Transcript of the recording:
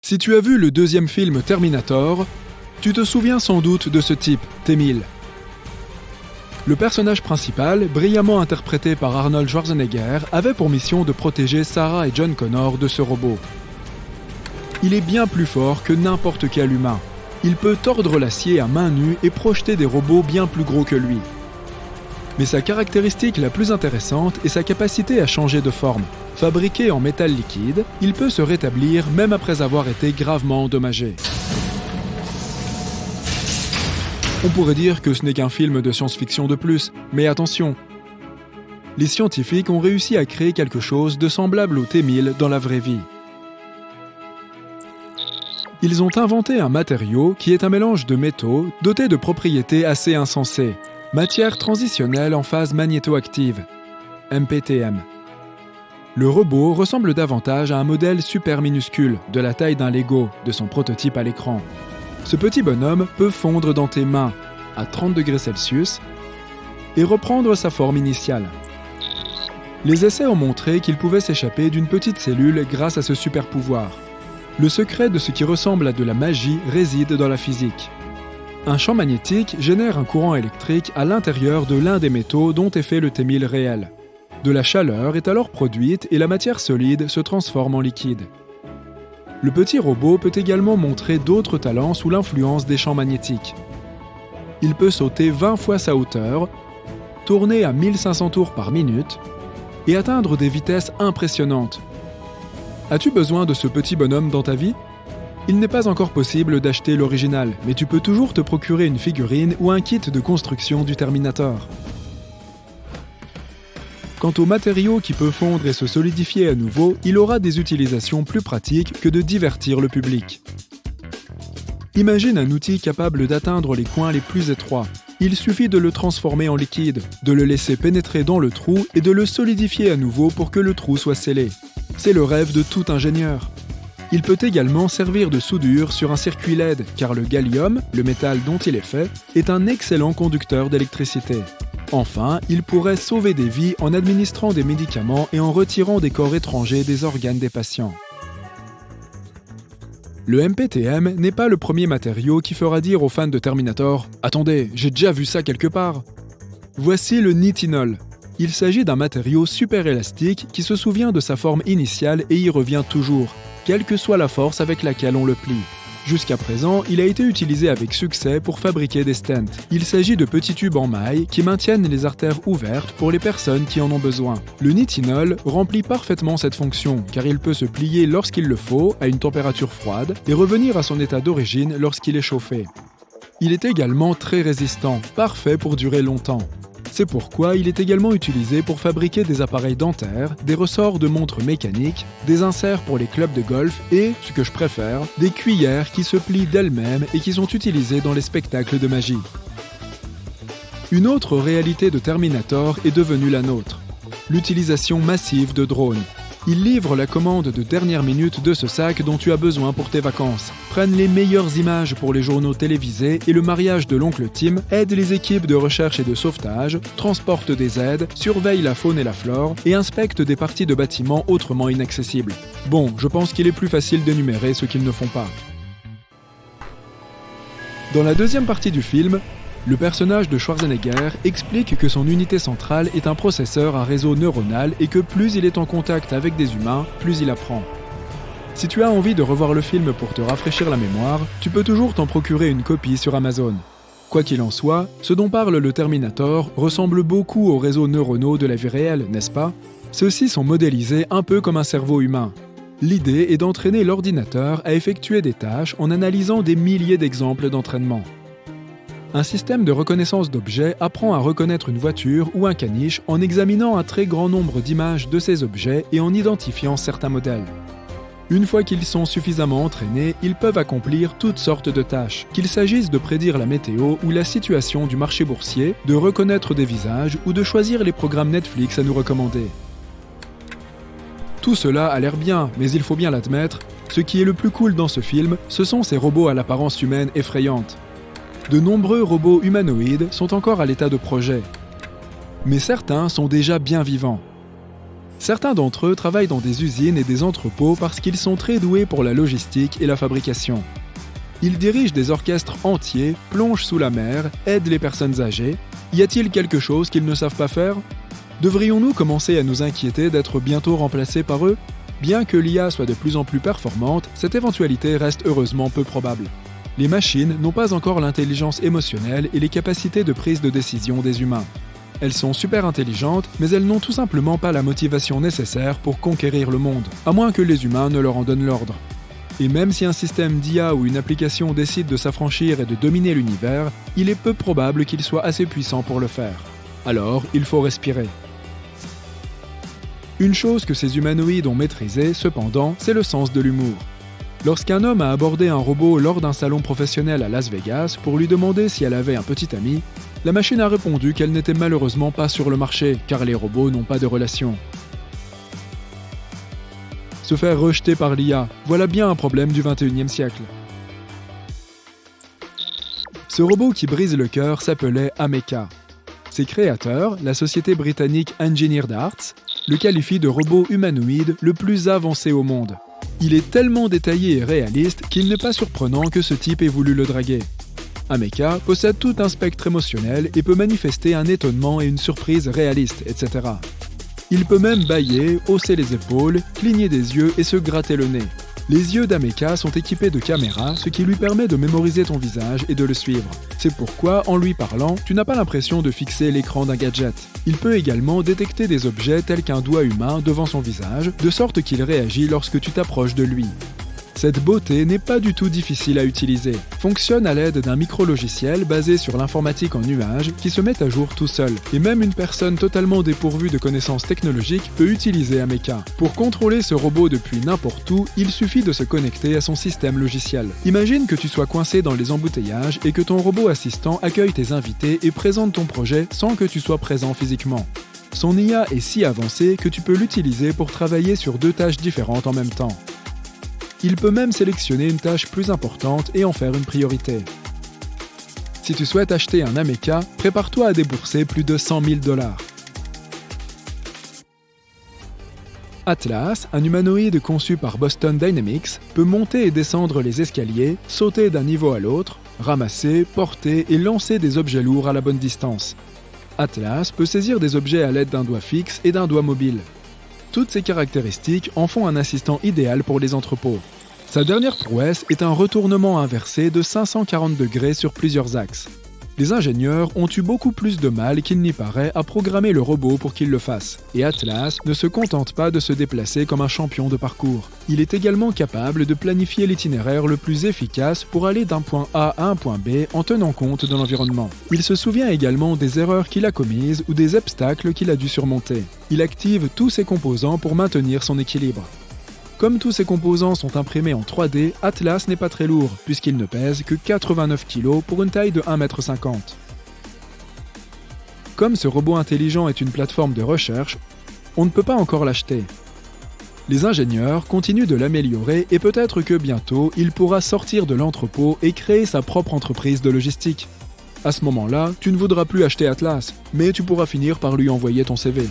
Si tu as vu le deuxième film Terminator, tu te souviens sans doute de ce type, T-1000. Le personnage principal, brillamment interprété par Arnold Schwarzenegger, avait pour mission de protéger Sarah et John Connor de ce robot. Il est bien plus fort que n'importe quel humain. Il peut tordre l'acier à main nue et projeter des robots bien plus gros que lui. Mais sa caractéristique la plus intéressante est sa capacité à changer de forme. Fabriqué en métal liquide, il peut se rétablir même après avoir été gravement endommagé. On pourrait dire que ce n'est qu'un film de science-fiction de plus, mais attention. Les scientifiques ont réussi à créer quelque chose de semblable au T-1000 dans la vraie vie. Ils ont inventé un matériau qui est un mélange de métaux doté de propriétés assez insensées. Matière transitionnelle en phase magnétoactive, MPTM. Le robot ressemble davantage à un modèle super minuscule, de la taille d'un Lego, de son prototype à l'écran. Ce petit bonhomme peut fondre dans tes mains, à 30 degrés Celsius, et reprendre sa forme initiale. Les essais ont montré qu'il pouvait s'échapper d'une petite cellule grâce à ce super pouvoir. Le secret de ce qui ressemble à de la magie réside dans la physique. Un champ magnétique génère un courant électrique à l'intérieur de l'un des métaux dont est fait le T-1000 réel. De la chaleur est alors produite et la matière solide se transforme en liquide. Le petit robot peut également montrer d'autres talents sous l'influence des champs magnétiques. Il peut sauter 20 fois sa hauteur, tourner à 1500 tours par minute et atteindre des vitesses impressionnantes. As-tu besoin de ce petit bonhomme dans ta vie ? Il n'est pas encore possible d'acheter l'original, mais tu peux toujours te procurer une figurine ou un kit de construction du Terminator. Quant au matériau qui peut fondre et se solidifier à nouveau, il aura des utilisations plus pratiques que de divertir le public. Imagine un outil capable d'atteindre les coins les plus étroits. Il suffit de le transformer en liquide, de le laisser pénétrer dans le trou et de le solidifier à nouveau pour que le trou soit scellé. C'est le rêve de tout ingénieur. Il peut également servir de soudure sur un circuit LED, car le gallium, le métal dont il est fait, est un excellent conducteur d'électricité. Enfin, il pourrait sauver des vies en administrant des médicaments et en retirant des corps étrangers des organes des patients. Le MPTM n'est pas le premier matériau qui fera dire aux fans de Terminator « Attendez, j'ai déjà vu ça quelque part !» Voici le nitinol. Il s'agit d'un matériau super élastique qui se souvient de sa forme initiale et y revient toujours, quelle que soit la force avec laquelle on le plie. Jusqu'à présent, il a été utilisé avec succès pour fabriquer des stents. Il s'agit de petits tubes en maille qui maintiennent les artères ouvertes pour les personnes qui en ont besoin. Le nitinol remplit parfaitement cette fonction, car il peut se plier lorsqu'il le faut, à une température froide, et revenir à son état d'origine lorsqu'il est chauffé. Il est également très résistant, parfait pour durer longtemps. C'est pourquoi il est également utilisé pour fabriquer des appareils dentaires, des ressorts de montres mécaniques, des inserts pour les clubs de golf et, ce que je préfère, des cuillères qui se plient d'elles-mêmes et qui sont utilisées dans les spectacles de magie. Une autre réalité de Terminator est devenue la nôtre, l'utilisation massive de drones. Ils livrent la commande de dernière minute de ce sac dont tu as besoin pour tes vacances, prennent les meilleures images pour les journaux télévisés et le mariage de l'oncle Tim, aident les équipes de recherche et de sauvetage, transportent des aides, surveillent la faune et la flore et inspectent des parties de bâtiments autrement inaccessibles. Bon, je pense qu'il est plus facile d'énumérer ce qu'ils ne font pas. Dans la deuxième partie du film, le personnage de Schwarzenegger explique que son unité centrale est un processeur à réseau neuronal et que plus il est en contact avec des humains, plus il apprend. Si tu as envie de revoir le film pour te rafraîchir la mémoire, tu peux toujours t'en procurer une copie sur Amazon. Quoi qu'il en soit, ce dont parle le Terminator ressemble beaucoup aux réseaux neuronaux de la vie réelle, n'est-ce pas ? Ceux-ci sont modélisés un peu comme un cerveau humain. L'idée est d'entraîner l'ordinateur à effectuer des tâches en analysant des milliers d'exemples d'entraînement. Un système de reconnaissance d'objets apprend à reconnaître une voiture ou un caniche en examinant un très grand nombre d'images de ces objets et en identifiant certains modèles. Une fois qu'ils sont suffisamment entraînés, ils peuvent accomplir toutes sortes de tâches, qu'il s'agisse de prédire la météo ou la situation du marché boursier, de reconnaître des visages ou de choisir les programmes Netflix à nous recommander. Tout cela a l'air bien, mais il faut bien l'admettre, ce qui est le plus cool dans ce film, ce sont ces robots à l'apparence humaine effrayante. De nombreux robots humanoïdes sont encore à l'état de projet. Mais certains sont déjà bien vivants. Certains d'entre eux travaillent dans des usines et des entrepôts parce qu'ils sont très doués pour la logistique et la fabrication. Ils dirigent des orchestres entiers, plongent sous la mer, aident les personnes âgées. Y a-t-il quelque chose qu'ils ne savent pas faire ? Devrions-nous commencer à nous inquiéter d'être bientôt remplacés par eux ? Bien que l'IA soit de plus en plus performante, cette éventualité reste heureusement peu probable. Les machines n'ont pas encore l'intelligence émotionnelle et les capacités de prise de décision des humains. Elles sont super intelligentes, mais elles n'ont tout simplement pas la motivation nécessaire pour conquérir le monde, à moins que les humains ne leur en donnent l'ordre. Et même si un système d'IA ou une application décide de s'affranchir et de dominer l'univers, il est peu probable qu'il soit assez puissant pour le faire. Alors, il faut respirer. Une chose que ces humanoïdes ont maîtrisée, cependant, c'est le sens de l'humour. Lorsqu'un homme a abordé un robot lors d'un salon professionnel à Las Vegas pour lui demander si elle avait un petit ami, la machine a répondu qu'elle n'était malheureusement pas sur le marché, car les robots n'ont pas de relation. Se faire rejeter par l'IA, voilà bien un problème du XXIe siècle. Ce robot qui brise le cœur s'appelait Ameca. Ses créateurs, la société britannique Engineered Arts, le qualifient de robot humanoïde le plus avancé au monde. Il est tellement détaillé et réaliste qu'il n'est pas surprenant que ce type ait voulu le draguer. Ameca possède tout un spectre émotionnel et peut manifester un étonnement et une surprise réalistes, etc. Il peut même bâiller, hausser les épaules, cligner des yeux et se gratter le nez. Les yeux d'Ameca sont équipés de caméras, ce qui lui permet de mémoriser ton visage et de le suivre. C'est pourquoi, en lui parlant, tu n'as pas l'impression de fixer l'écran d'un gadget. Il peut également détecter des objets tels qu'un doigt humain devant son visage, de sorte qu'il réagit lorsque tu t'approches de lui. Cette beauté n'est pas du tout difficile à utiliser. Fonctionne à l'aide d'un micro-logiciel basé sur l'informatique en nuage qui se met à jour tout seul. Et même une personne totalement dépourvue de connaissances technologiques peut utiliser Ameca. Pour contrôler ce robot depuis n'importe où, il suffit de se connecter à son système logiciel. Imagine que tu sois coincé dans les embouteillages et que ton robot assistant accueille tes invités et présente ton projet sans que tu sois présent physiquement. Son IA est si avancée que tu peux l'utiliser pour travailler sur 2 tâches différentes en même temps. Il peut même sélectionner une tâche plus importante et en faire une priorité. Si tu souhaites acheter un Ameca, prépare-toi à débourser plus de 100 000 $. Atlas, un humanoïde conçu par Boston Dynamics, peut monter et descendre les escaliers, sauter d'un niveau à l'autre, ramasser, porter et lancer des objets lourds à la bonne distance. Atlas peut saisir des objets à l'aide d'un doigt fixe et d'un doigt mobile. Toutes ces caractéristiques en font un assistant idéal pour les entrepôts. Sa dernière prouesse est un retournement inversé de 540 degrés sur plusieurs axes. Les ingénieurs ont eu beaucoup plus de mal qu'il n'y paraît à programmer le robot pour qu'il le fasse. Et Atlas ne se contente pas de se déplacer comme un champion de parcours. Il est également capable de planifier l'itinéraire le plus efficace pour aller d'un point A à un point B en tenant compte de l'environnement. Il se souvient également des erreurs qu'il a commises ou des obstacles qu'il a dû surmonter. Il active tous ses composants pour maintenir son équilibre. Comme tous ces composants sont imprimés en 3D, Atlas n'est pas très lourd, puisqu'il ne pèse que 89 kg pour une taille de 1,50 m. Comme ce robot intelligent est une plateforme de recherche, on ne peut pas encore l'acheter. Les ingénieurs continuent de l'améliorer et peut-être que bientôt, il pourra sortir de l'entrepôt et créer sa propre entreprise de logistique. À ce moment-là, tu ne voudras plus acheter Atlas, mais tu pourras finir par lui envoyer ton CV.